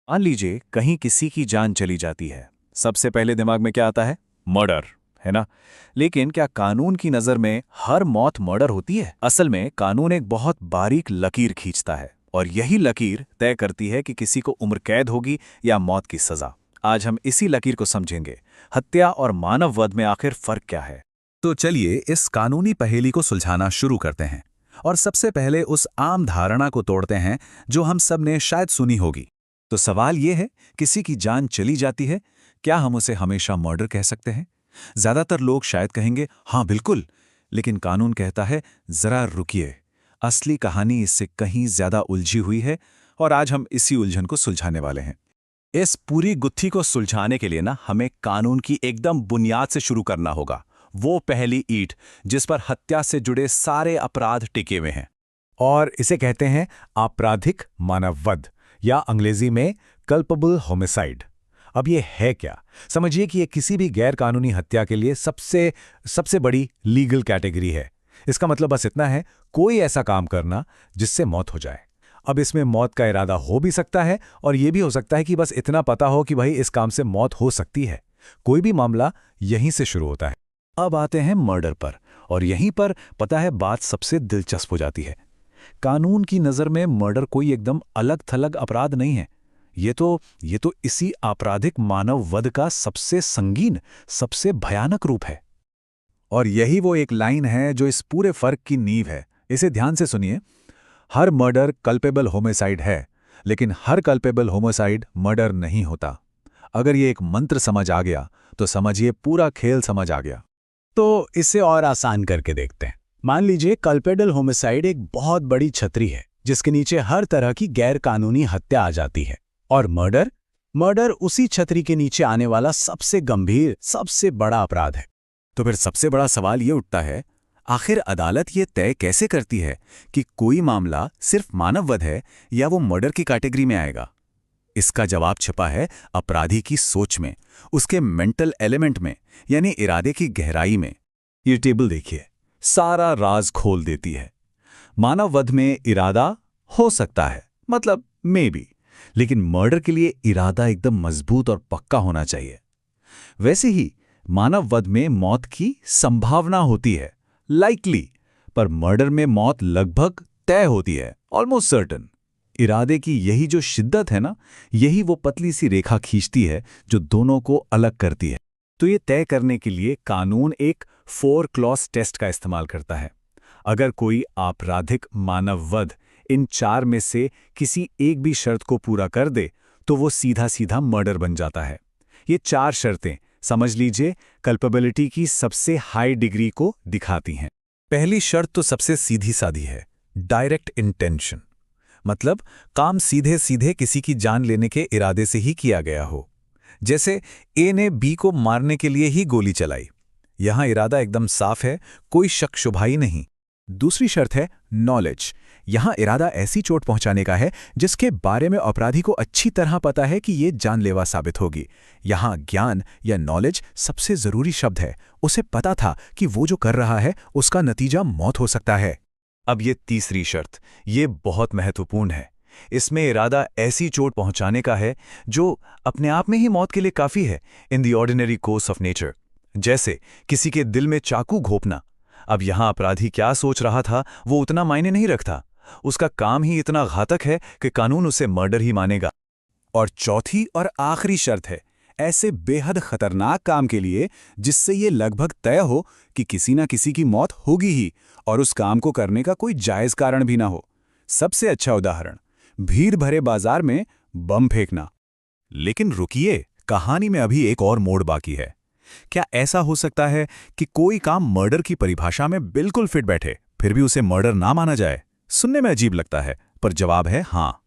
मान लीजिए कहीं किसी की जान चली जाती है, सबसे पहले दिमाग में क्या आता है? मर्डर, है ना? लेकिन क्या कानून की नज़र में हर मौत मर्डर होती है? असल में कानून एक बहुत बारीक लकीर खींचता है और यही लकीर तय करती है कि किसी को उम्र कैद होगी या मौत की सजा। आज हम इसी लकीर को समझेंगे। हत्या और मानव वध में आखिर फर्क क्या है? तो चलिए इस कानूनी पहेली को सुलझाना शुरू करते हैं और सबसे पहले उस आम धारणा को तोड़ते हैं जो हम सब ने शायद सुनी होगी। तो सवाल यह है, किसी की जान चली जाती है, क्या हम उसे हमेशा मर्डर कह सकते हैं? ज्यादातर लोग शायद कहेंगे हाँ बिल्कुल, लेकिन कानून कहता है जरा रुकिए, असली कहानी इससे कहीं ज्यादा उलझी हुई है और आज हम इसी उलझन को सुलझाने वाले हैं। इस पूरी गुत्थी को सुलझाने के लिए हमें कानून की एकदम बुनियाद से शुरू करना होगा, वो पहली ईंट जिस पर हत्या से जुड़े सारे अपराध टिके हुए हैं। और इसे कहते हैं आपराधिक मानववध या अंग्रेजी में कल्पेबल होमिसाइड। अब ये है क्या? समझिए कि ये किसी भी गैर कानूनी हत्या के लिए सबसे बड़ी लीगल कैटेगरी है। इसका मतलब बस इतना है, कोई ऐसा काम करना जिससे मौत हो जाए। अब इसमें मौत का इरादा हो भी सकता है और यह भी हो सकता है कि बस इतना पता हो कि भाई इस काम से मौत हो सकती है। कोई भी मामला यहीं से शुरू होता है। अब आते हैं मर्डर पर, और यहीं पर पता है बात सबसे दिलचस्प हो जाती है। कानून की नज़र में मर्डर कोई एकदम अलग थलग अपराध नहीं है। ये तो इसी आपराधिक मानव वध का सबसे संगीन, सबसे भयानक रूप है। और यही वो एक लाइन है जो इस पूरे फर्क की नींव है। इसे ध्यान से सुनिए। हर मर्डर कल्पेबल होमिसाइड है, लेकिन हर कल्पेबल होमिसाइड मर्डर नहीं होता। अगर ये एक मंत्र समझ आ गया तो समझिए पूरा खेल समझ आ गया। तो इसे और आसान करके देखते हैं। मान लीजिए कल्पेबल होमिसाइड एक बहुत बड़ी छतरी है जिसके नीचे हर तरह की गैर कानूनी हत्या आ जाती है, और मर्डर उसी छतरी के नीचे आने वाला सबसे गंभीर, सबसे बड़ा अपराध है। तो फिर सबसे बड़ा सवाल ये उठता है, आखिर अदालत ये तय कैसे करती है कि कोई मामला सिर्फ मानव वध है या वो मर्डर की कैटेगरी में आएगा? इसका जवाब छिपा है अपराधी की सोच में, उसके मेंटल एलिमेंट में, यानी इरादे की गहराई में। ये टेबल देखिए, सारा राज खोल देती है। मानव वध में इरादा हो सकता है, मतलब मे बी, लेकिन मर्डर के लिए इरादा एकदम मजबूत और पक्का होना चाहिए। वैसे ही मानव वध में मौत की संभावना होती है, लाइकली, पर मर्डर में मौत लगभग तय होती है, ऑलमोस्ट सर्टन। इरादे की यही जो शिद्दत है ना, यही वो पतली सी रेखा खींचती है जो दोनों को अलग करती है। तो ये तय करने के लिए कानून एक 4 क्लॉज टेस्ट का इस्तेमाल करता है। अगर कोई आपराधिक मानव वध इन 4 में से किसी एक भी शर्त को पूरा कर दे तो वो सीधा सीधा मर्डर बन जाता है। ये 4 शर्तें समझ लीजिए कल्पेबिलिटी की सबसे हाई डिग्री को दिखाती हैं। पहली शर्त तो सबसे सीधी सादी है, डायरेक्ट इंटेंशन। मतलब काम सीधे सीधे किसी की जान लेने के इरादे से ही किया गया हो। जैसे ए ने बी को मारने के लिए ही गोली चलाई। यहां इरादा एकदम साफ है, कोई शक शुबा ही नहीं। दूसरी शर्त है नॉलेज। यहां इरादा ऐसी चोट पहुंचाने का है जिसके बारे में अपराधी को अच्छी तरह पता है कि ये जानलेवा साबित होगी। यहां ज्ञान या नॉलेज सबसे जरूरी शब्द है। उसे पता था कि वो जो कर रहा है उसका नतीजा मौत हो सकता है। अब ये तीसरी शर्त, ये बहुत महत्वपूर्ण है। इसमें इरादा ऐसी चोट पहुंचाने का है जो अपने आप में ही मौत के लिए काफी है, in the ordinary course of nature. जैसे किसी के दिल में चाकू घोंपना। अब यहां अपराधी क्या सोच रहा था वो उतना मायने नहीं रखता, उसका काम ही इतना घातक है कि कानून उसे मर्डर ही मानेगा। और चौथी और आखिरी शर्त है ऐसे बेहद खतरनाक काम के लिए जिससे ये लगभग तय हो कि किसी ना किसी की मौत होगी ही, और उस काम को करने का कोई जायज कारण भी ना हो। सबसे अच्छा उदाहरण, भीड़ भरे बाजार में बम फेंकना। लेकिन रुकिए, कहानी में अभी एक और मोड़ बाकी है। क्या ऐसा हो सकता है कि कोई काम मर्डर की परिभाषा में बिल्कुल फिट बैठे, फिर भी उसे मर्डर ना माना जाए? सुनने में अजीब लगता है, पर जवाब है हाँ।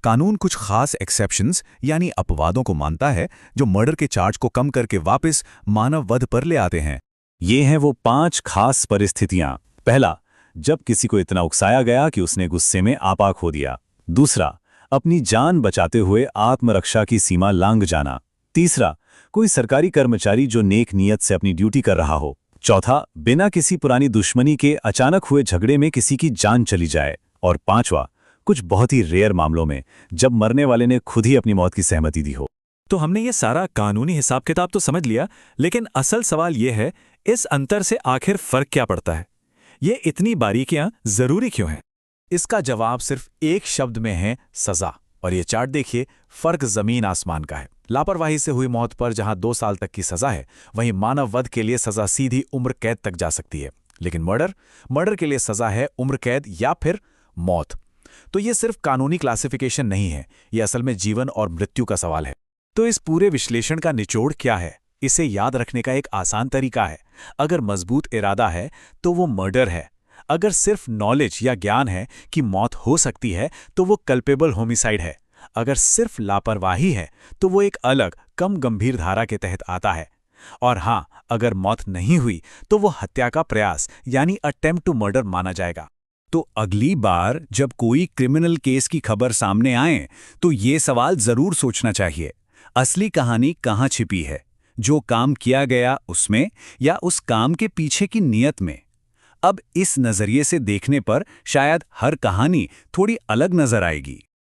कानून कुछ खास एक्सेप्शंस यानी अपवादों को मानता है जो मर्डर के चार्ज को कम करके वापस मानव वध पर ले आते हैं। ये हैं वो 5 खास परिस्थितियां। पहला, जब किसी को इतना उकसाया गया कि उसने गुस्से में आपा खो दिया। दूसरा, अपनी जान बचाते हुए आत्मरक्षा की सीमा लांघ जाना। तीसरा, कोई सरकारी कर्मचारी जो नेक नियत से अपनी ड्यूटी कर रहा हो। चौथा, बिना किसी पुरानी दुश्मनी के अचानक हुए झगड़े में किसी की जान चली जाए। और पांचवा, कुछ बहुत ही रेयर मामलों में, जब मरने वाले ने खुद ही अपनी मौत की सहमति दी हो। तो हमने ये सारा कानूनी हिसाब किताब तो समझ लिया, लेकिन असल सवाल ये है, इस अंतर से आखिर फर्क क्या पड़ता है? ये इतनी बारीकियां जरूरी क्यों हैं? इसका जवाब सिर्फ एक शब्द में है, सजा। और ये चार्ट देखिए, फर्क जमीन आसमान का है। लापरवाही से हुई मौत पर जहां 2 साल तक की सजा है, वहीं मानव वध के लिए सजा सीधी उम्र कैद तक जा सकती है। लेकिन मर्डर के लिए सजा है उम्र कैद या फिर मौत। तो ये सिर्फ कानूनी क्लासिफिकेशन नहीं है, ये असल में जीवन और मृत्यु का सवाल है। तो इस पूरे विश्लेषण का निचोड़ क्या है? इसे याद रखने का एक आसान तरीका है। अगर मजबूत इरादा है तो वो मर्डर है। अगर सिर्फ नॉलेज या ज्ञान है कि मौत हो सकती है तो वो कल्पेबल होमिसाइड है। अगर सिर्फ लापरवाही है तो वो एक अलग, कम गंभीर धारा के तहत आता है। और हां, अगर मौत नहीं हुई तो वो हत्या का प्रयास यानी अटेम्प्ट टू मर्डर माना जाएगा। तो अगली बार जब कोई क्रिमिनल केस की खबर सामने आए तो ये सवाल जरूर सोचना चाहिए, असली कहानी कहाँ छिपी है? जो काम किया गया उसमें या उस काम के पीछे की नीयत में? अब इस नजरिए से देखने पर शायद हर कहानी थोड़ी अलग नजर आएगी।